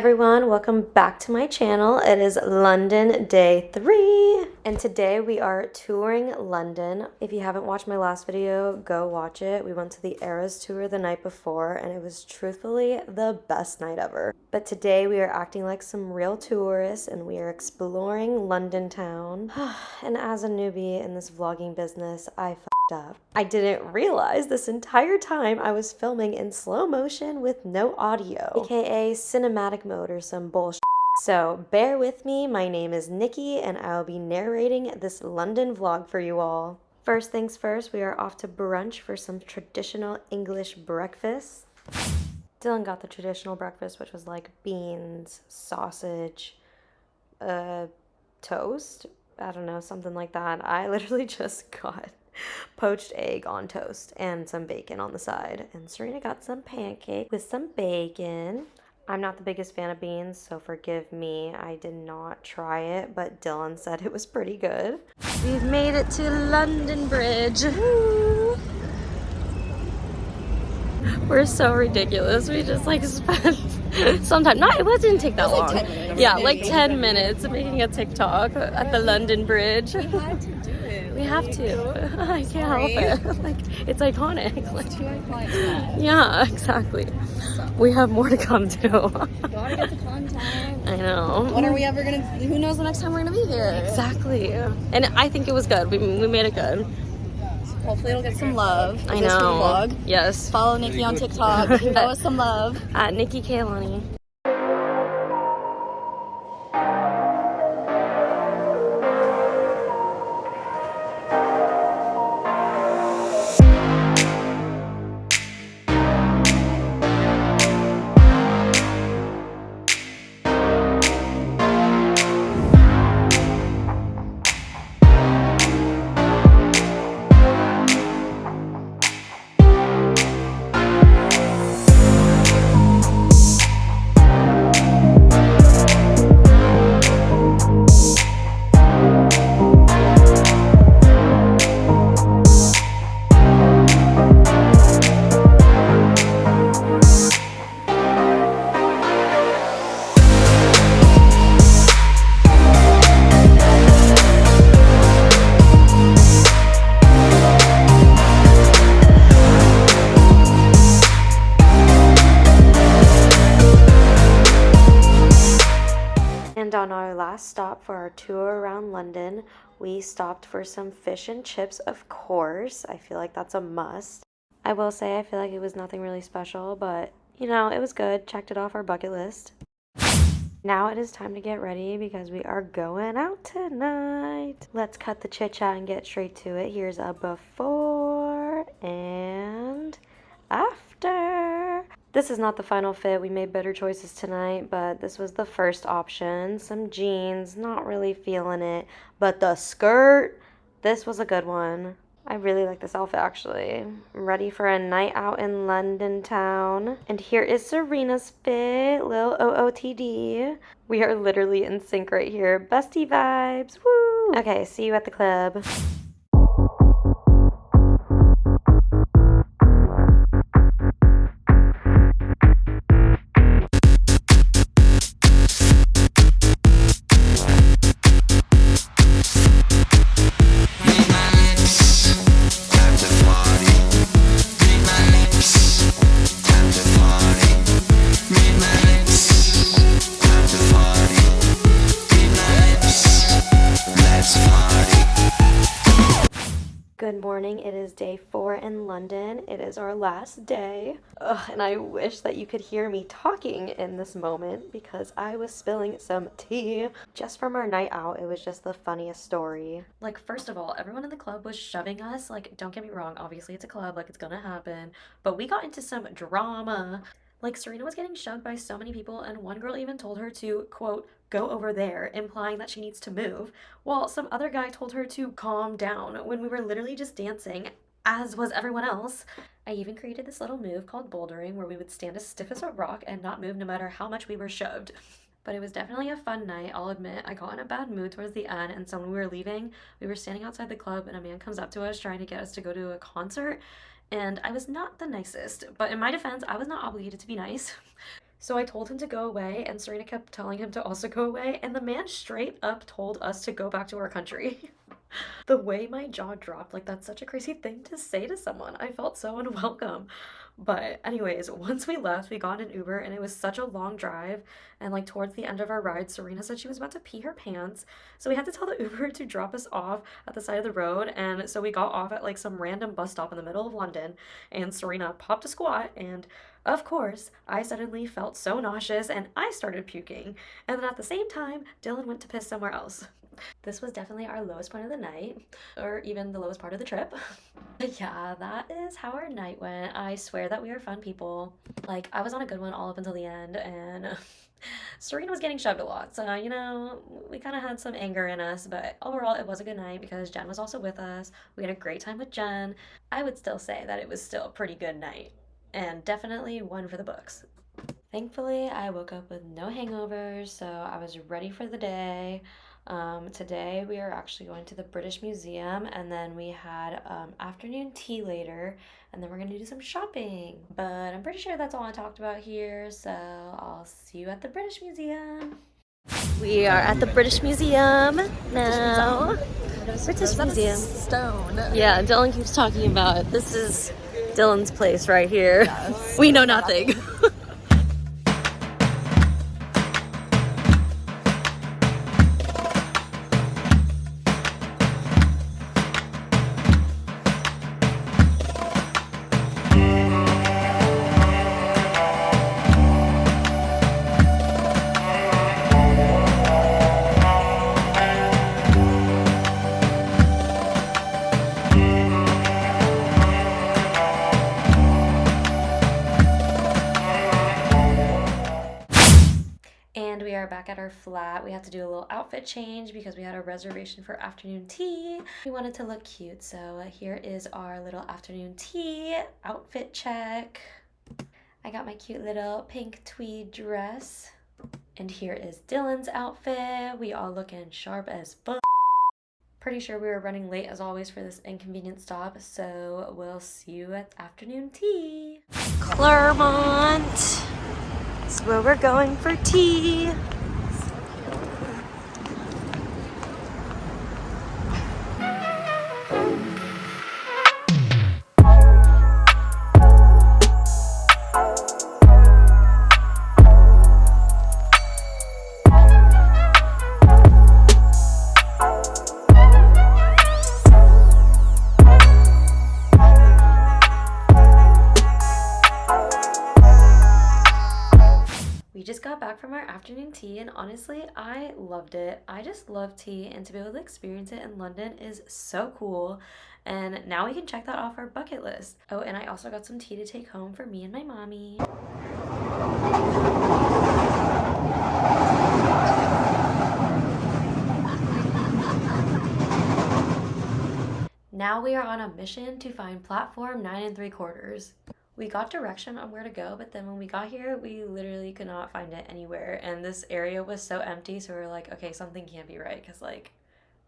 everyone, welcome back to my channel. It is London day 3 and today we are touring London. If you haven't watched my last video, go watch it. We went to the Eras tour the night before and it was truthfully the best night ever. But today we are acting like some real tourists and we are exploring London town. And as a newbie in this vlogging business, I f***ed up. I didn't realize this entire time I was filming in slow motion with no audio, aka cinematic mode or some bullshit. So bear with me, my name is Nikki and I'll be narrating this London vlog for you all. First things first, we are off to brunch for some traditional English breakfast. Dylan got the traditional breakfast, which was like beans, sausage, toast, I don't know, something like that. I literally just got poached egg on toast and some bacon on the side. And Serena got some pancake with some bacon. I'm not the biggest fan of beans, so forgive me. I did not try it, but Dylan said it was pretty good. We've made it to London Bridge. Woo! We're so ridiculous. We just like spent some time. It didn't take that long. Like 10 minutes. Yeah, like 10 minutes making a TikTok at the London Bridge. We had to do it. We have to. I can't help it. Like, it's iconic. It's too iconic. Yeah, exactly. We have more to come to. Gotta get the content. I know. When are we ever gonna? Who knows the next time we're gonna be here? Exactly. And I think it was good. We made it good. Hopefully it'll get some love. I know. Vlog. Yes. Follow Nikki on TikTok. Show us some love. At Nikkikealani. And on our last stop for our tour around London, we stopped for some fish and chips, of course. I feel like that's a must. I will say I feel like it was nothing really special, but you know, it was good. Checked it off our bucket list. Now it is time to get ready because we are going out tonight. Let's cut the chit chat and get straight to it. Here's a before and after. This is not the final fit. We made better choices tonight, but this was the first option. Some jeans, not really feeling it, but the skirt, this was a good one. I really like this outfit actually. I'm ready for a night out in London town. And here is Serena's fit, little OOTD. We are literally in sync right here. Bestie vibes, woo! Okay, see you at the club. Good morning, it is day 4 in London. It is our last day. And I wish that you could hear me talking in this moment because I was spilling some tea. Just from our night out, it was just the funniest story. Like, first of all, everyone in the club was shoving us. Like, don't get me wrong, obviously it's a club, like it's gonna happen. But we got into some drama. Like, Serena was getting shoved by so many people and one girl even told her to, quote, go over there, implying that she needs to move, while some other guy told her to calm down when we were literally just dancing, as was everyone else. I even created this little move called bouldering where we would stand as stiff as a rock and not move no matter how much we were shoved. But it was definitely a fun night, I'll admit. I got in a bad mood towards the end, and so when we were leaving, we were standing outside the club and a man comes up to us trying to get us to go to a concert, and I was not the nicest, but in my defense, I was not obligated to be nice. So I told him to go away, and Serena kept telling him to also go away, and the man straight up told us to go back to our country. The way my jaw dropped, like that's such a crazy thing to say to someone. I felt so unwelcome. But anyways, once we left, we got an Uber and it was such a long drive. And like towards the end of our ride, Serena said she was about to pee her pants. So we had to tell the Uber to drop us off at the side of the road. And so we got off at like some random bus stop in the middle of London. And Serena popped a squat and of course, I suddenly felt so nauseous and I started puking. And then at the same time, Dylan went to piss somewhere else. This was definitely our lowest point of the night, or even the lowest part of the trip. But yeah, that is how our night went. I swear that we are fun people. Like, I was on a good one all up until the end, and Serena was getting shoved a lot. So, you know, we kind of had some anger in us, but overall, it was a good night because Jen was also with us. We had a great time with Jen. I would still say that it was still a pretty good night, and definitely one for the books. Thankfully, I woke up with no hangovers, so I was ready for the day. Today we are actually going to the British Museum, and then we had afternoon tea later, and then we're gonna do some shopping. But I'm pretty sure that's all I talked about here, so I'll see you at the British Museum. We are at the British Museum now. British Museum. Stone. Yeah, Dylan keeps talking about it. This is Dylan's place right here. Yes. We know nothing. And we are back at our flat. We had to do a little outfit change because we had a reservation for afternoon tea. We wanted to look cute, so here is our little afternoon tea outfit check. I got my cute little pink tweed dress. And here is Dylan's outfit. We all looking sharp as fuck. Pretty sure we were running late as always for this inconvenient stop, so we'll see you at afternoon tea. Claremont. That's where we're going for tea. Just got back from our afternoon tea and honestly I loved it. I just love tea and to be able to experience it in London is so cool, and now we can check that off our bucket list. Oh, and I also got some tea to take home for me and my mommy. Now we are on a mission to find platform 9 3/4. We got direction on where to go, but then when we got here, we literally could not find it anywhere. And this area was so empty, so we were like, okay, something can't be right, because, like,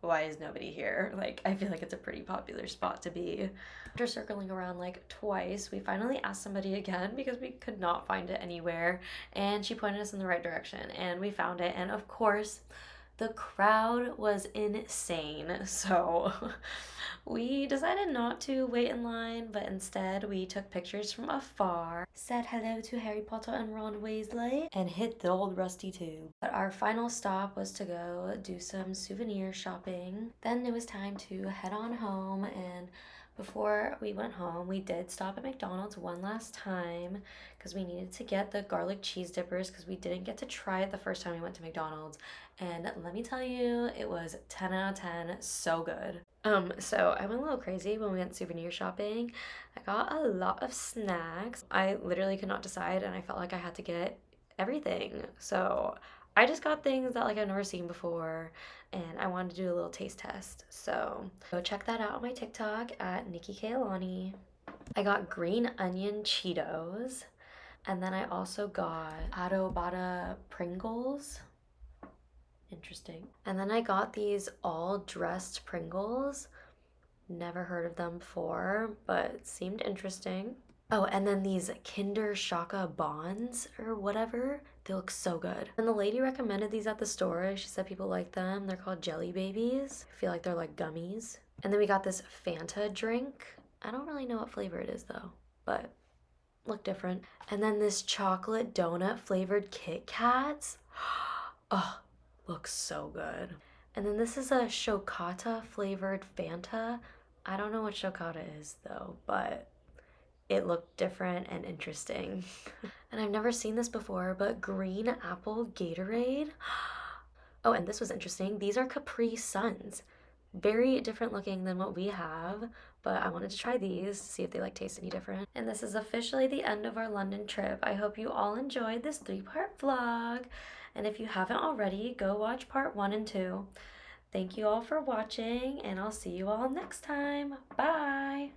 why is nobody here? Like, I feel like it's a pretty popular spot to be. After circling around, like, twice, we finally asked somebody again because we could not find it anywhere. And she pointed us in the right direction, and we found it. And, of course, the crowd was insane, so we decided not to wait in line, but instead we took pictures from afar, said hello to Harry Potter and Ron Weasley, and hit the old rusty tube. But our final stop was to go do some souvenir shopping. Then it was time to head on home, and before we went home, we did stop at McDonald's one last time because we needed to get the garlic cheese dippers because we didn't get to try it the first time we went to McDonald's. And let me tell you, it was 10 out of 10, so good. So I went a little crazy when we went souvenir shopping. I got a lot of snacks. I literally could not decide and I felt like I had to get everything. So I just got things that like I've never seen before and I wanted to do a little taste test. So go check that out on my TikTok at Nikkikealani. I got green onion Cheetos, and then I also got Adobada Pringles. Interesting. And then I got these all dressed Pringles. Never heard of them before, but seemed interesting. Oh, and then these Kinder Shaka Bonds or whatever, they look so good. And the lady recommended these at the store. She said people like them. They're called Jelly Babies. I feel like they're like gummies. And then we got this Fanta drink. I don't really know what flavor it is though, but look different. And then this chocolate donut flavored Kit Kats. Oh, looks so good. And then this is a Shokata flavored Fanta. I don't know what Shokata is though, but it looked different and interesting. And I've never seen this before, but green apple Gatorade. Oh, and this was interesting. These are Capri Suns. Very different looking than what we have, but I wanted to try these to see if they like taste any different. And this is officially the end of our London trip. I hope you all enjoyed this 3-part vlog. And if you haven't already, go watch part 1 and 2. Thank you all for watching, and I'll see you all next time. Bye!